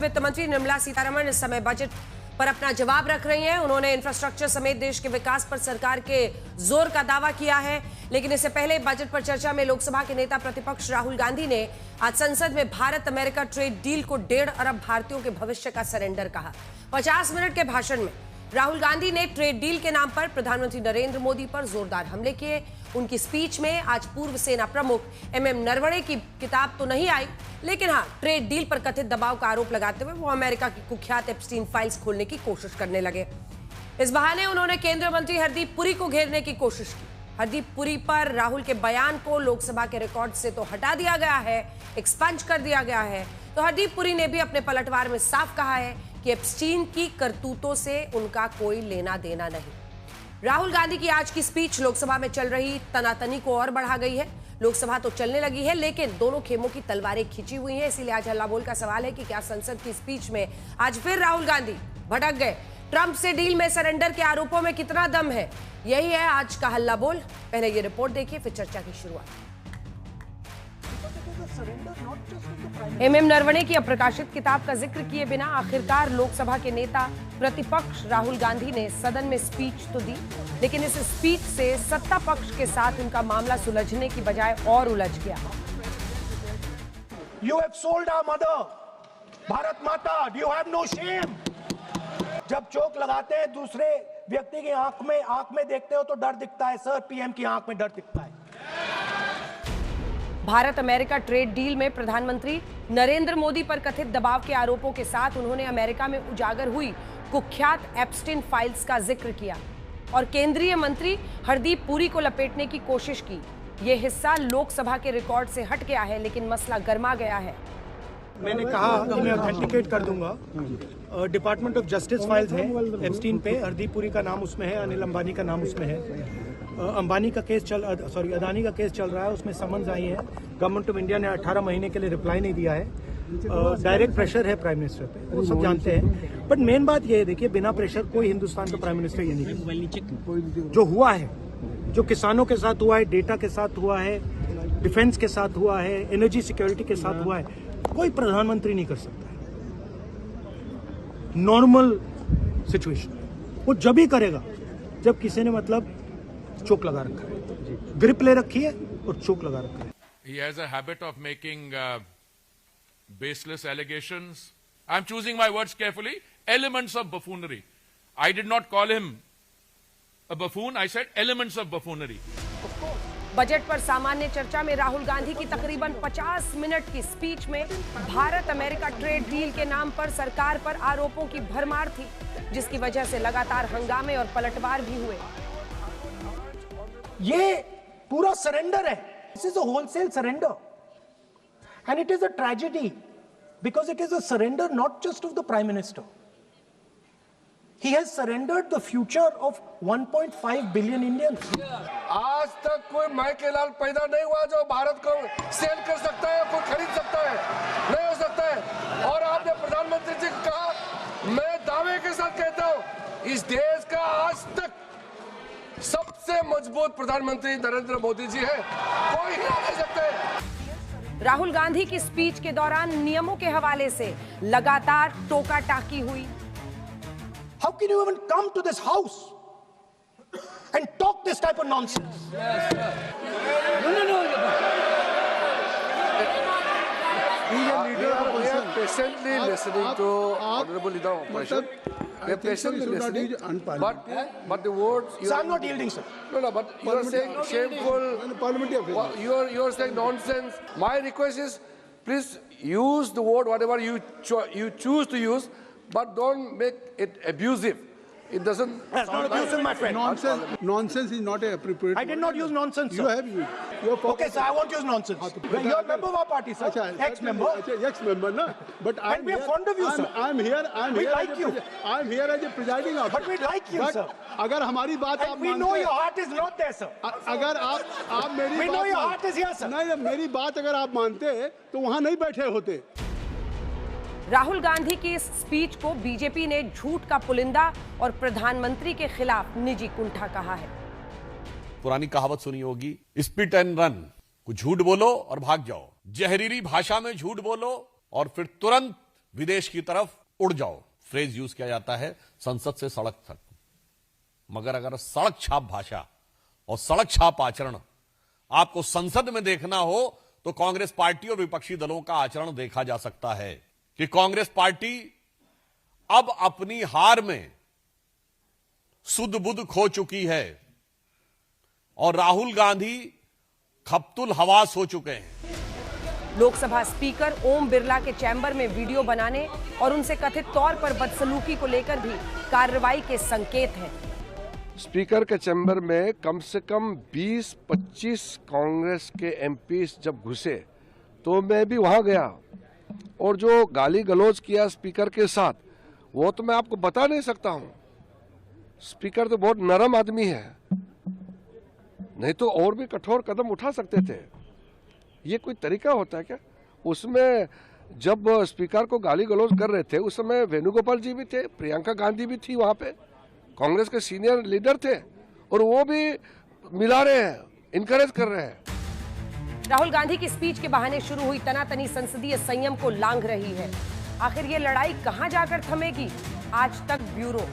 वित्त मंत्री निर्मला सीतारमण इस समय बजट पर अपना जवाब रख रही हैं। उन्होंने इंफ्रास्ट्रक्चर समेत देश के विकास पर सरकार के जोर का दावा किया है। लेकिन इससे पहले बजट पर चर्चा में लोकसभा के नेता प्रतिपक्ष राहुल गांधी ने आज संसद में भारत अमेरिका ट्रेड डील को 1.5 अरब भारतीयों के भविष्य का सरेंडर कहा। 50 मिनट के भाषण में राहुल गांधी ने ट्रेड डील के नाम पर प्रधानमंत्री नरेंद्र मोदी पर जोरदार हमले किए। उनकी स्पीच में आज पूर्व सेना प्रमुख एमएम नरवणे की किताब तो नहीं आई, लेकिन हाँ, ट्रेड डील पर कथित दबाव का आरोप लगाते हुए वो अमेरिका की कुख्यात एप्स्टीन फाइल्स खोलने की कोशिश करने लगे। इस बहाने उन्होंने केंद्रीय मंत्री हरदीप पुरी को घेरने की कोशिश की। हरदीप पुरी पर राहुल के बयान को लोकसभा के रिकॉर्ड से तो हटा दिया गया है, एक्सपंज कर दिया गया है, तो हरदीप पुरी ने भी अपने पलटवार में साफ कहा है कि एप्स्टीन की करतूतों से उनका कोई लेना देना नहीं। राहुल गांधी की आज की स्पीच लोकसभा में चल रही तनातनी को और बढ़ा गई है। लोकसभा तो चलने लगी है, लेकिन दोनों खेमों की तलवारें खींची हुई हैं। इसीलिए आज हल्ला बोल का सवाल है कि क्या संसद की स्पीच में आज फिर राहुल गांधी भटक गए? ट्रंप से डील में सरेंडर के आरोपों में कितना दम है? यही है आज का हल्ला बोल। पहले ये रिपोर्ट देखिए, फिर चर्चा की शुरुआत। एमएम नरवणे की अप्रकाशित किताब का जिक्र किए बिना आखिरकार लोकसभा के नेता प्रतिपक्ष राहुल गांधी ने सदन में स्पीच तो दी, लेकिन इस स्पीच से सत्ता पक्ष के साथ उनका मामला सुलझने की बजाय और उलझ गया। You have sold our mother, Bharat माता. Do you have no shame? जब चोक लगाते हैं दूसरे व्यक्ति की आंख में देखते हो तो डर दिखता है सर, पीएम की आंख में डर दिखता है। भारत अमेरिका ट्रेड डील में प्रधानमंत्री नरेंद्र मोदी पर कथित दबाव के आरोपों के साथ उन्होंने अमेरिका में उजागर हुई कुख्यात एप्स्टीन फाइल्स का जिक्र किया और केंद्रीय मंत्री हरदीप पुरी को लपेटने की कोशिश की। यह हिस्सा लोकसभा के रिकॉर्ड से हट गया है, लेकिन मसला गर्मा गया है। मैंने कहा कि मैं ऑथेंटिकेट कर दूंगा। डिपार्टमेंट ऑफ जस्टिस फाइल्स है एप्स्टीन पे, हरदीप पुरी का नाम उसमें है, अनिल अंबानी का नाम उसमें है। अंबानी का केस अदानी का केस चल रहा है, उसमें समन्स आई है। गवर्नमेंट ऑफ इंडिया ने 18 महीने के लिए रिप्लाई नहीं दिया है। डायरेक्ट प्रेशर है प्राइम मिनिस्टर पे, वो सब जानते हैं। बट मेन बात ये है, देखिए, बिना प्रेशर कोई हिंदुस्तान का प्राइम मिनिस्टर ये नहीं। जो हुआ है, जो किसानों के साथ हुआ है, डेटा के साथ हुआ है, डिफेंस के साथ हुआ है, एनर्जी सिक्योरिटी के साथ हुआ है, कोई प्रधानमंत्री नहीं कर सकता है। नॉर्मल सिचुएशन वो जब ही करेगा जब किसी ने मतलब चोक लगा रखा है, ग्रिप ले रखी है और चोक लगा रखा है। He has a habit of making baseless allegations. I'm choosing my words carefully. Elements of buffoonery. I did not call him a buffoon. I said elements of buffoonery. Budget पर सामान्य चर्चा में राहुल गांधी की तकरीबन 50 मिनट की स्पीच में Bharat America trade deal के नाम पर सरकार पर आरोपों की भरमार थी, जिसकी वजह से लगातार हंगामे और पलटवार भी हुए। ये पूरा सरेंडर है। This is a wholesale surrender, and it is a tragedy because it is a surrender not just of the Prime Minister. He has surrendered the future of 1.5 billion Indians. आज तक कोई माइकल लाल पैदा नहीं हुआ जो भारत को cell कर सकता है, कोई खरीद सकता है, नहीं हो सकता है। और आपने प्रधानमंत्री जी को कहा, मैं दावे के साथ कहता हूं, इस देश का आज तक सबसे मजबूत प्रधानमंत्री नरेंद्र मोदी जी है, कोई हिला नहीं सकता है। राहुल गांधी की स्पीच के दौरान नियमों के हवाले से लगातार टोका टाकी हुई। How can you even come to this house and talk this type of nonsense? No. We are patiently listening to honorable leader of opposition. We are patiently listening, but the words. So I'm not yielding, sir. No, but you are saying shameful. You are saying nonsense. My request is, please use the word whatever you choose to use, but don't make it abusive. It doesn't. That's not abusive, my friend. Nonsense is not appropriate. I did not use nonsense, sir. You have used. Okay, sir, I won't use nonsense. You're a member of our party, sir. Ex-member. Ex-member, no. But we are fond of you, sir. I'm here. We like you. I'm here as a presiding officer. But we like you, sir. अगर हमारी बात आप मानते हैं, we know your heart is not there, sir. अगर आप मेरी we know your heart is here, sir. नहीं, मेरी बात अगर आप मानते तो वहाँ नहीं बैठे होते। राहुल गांधी की इस स्पीच को बीजेपी ने झूठ का पुलिंदा और प्रधानमंत्री के खिलाफ निजी कुंठा कहा है। पुरानी कहावत सुनी होगी, स्पिट एंड रन। कुछ झूठ बोलो और भाग जाओ, जहरीली भाषा में झूठ बोलो और फिर तुरंत विदेश की तरफ उड़ जाओ। फ्रेज यूज किया जाता है संसद से सड़क तक। मगर अगर सड़क छाप भाषा और सड़क छाप आचरण आपको संसद में देखना हो तो कांग्रेस पार्टी और विपक्षी दलों का आचरण देखा जा सकता है कि कांग्रेस पार्टी अब अपनी हार में सुध बुध खो चुकी है और राहुल गांधी खप्तुल हवास हो चुके हैं। लोकसभा स्पीकर ओम बिरला के चैम्बर में वीडियो बनाने और उनसे कथित तौर पर बदसलूकी को लेकर भी कार्रवाई के संकेत हैं। स्पीकर के चैम्बर में कम से कम 20-25 कांग्रेस के एमपीज जब घुसे तो मैं भी वहां गया और जो गाली गलौज किया स्पीकर के साथ वो तो मैं आपको बता नहीं सकता हूं। स्पीकर तो बहुत नरम आदमी है, नहीं तो और भी कठोर कदम उठा सकते थे। ये कोई तरीका होता है क्या? उसमें जब स्पीकर को गाली गलौज कर रहे थे उस समय वेणुगोपाल जी भी थे, प्रियंका गांधी भी थी वहां पे, कांग्रेस के सीनियर लीडर थे और वो भी मिला रहे हैं, इनकरेज कर रहे हैं। राहुल गांधी की स्पीच के बहाने शुरू हुई तनातनी संसदीय संयम को लांघ रही है। आखिर ये लड़ाई कहां जाकर थमेगी? आज तक ब्यूरो।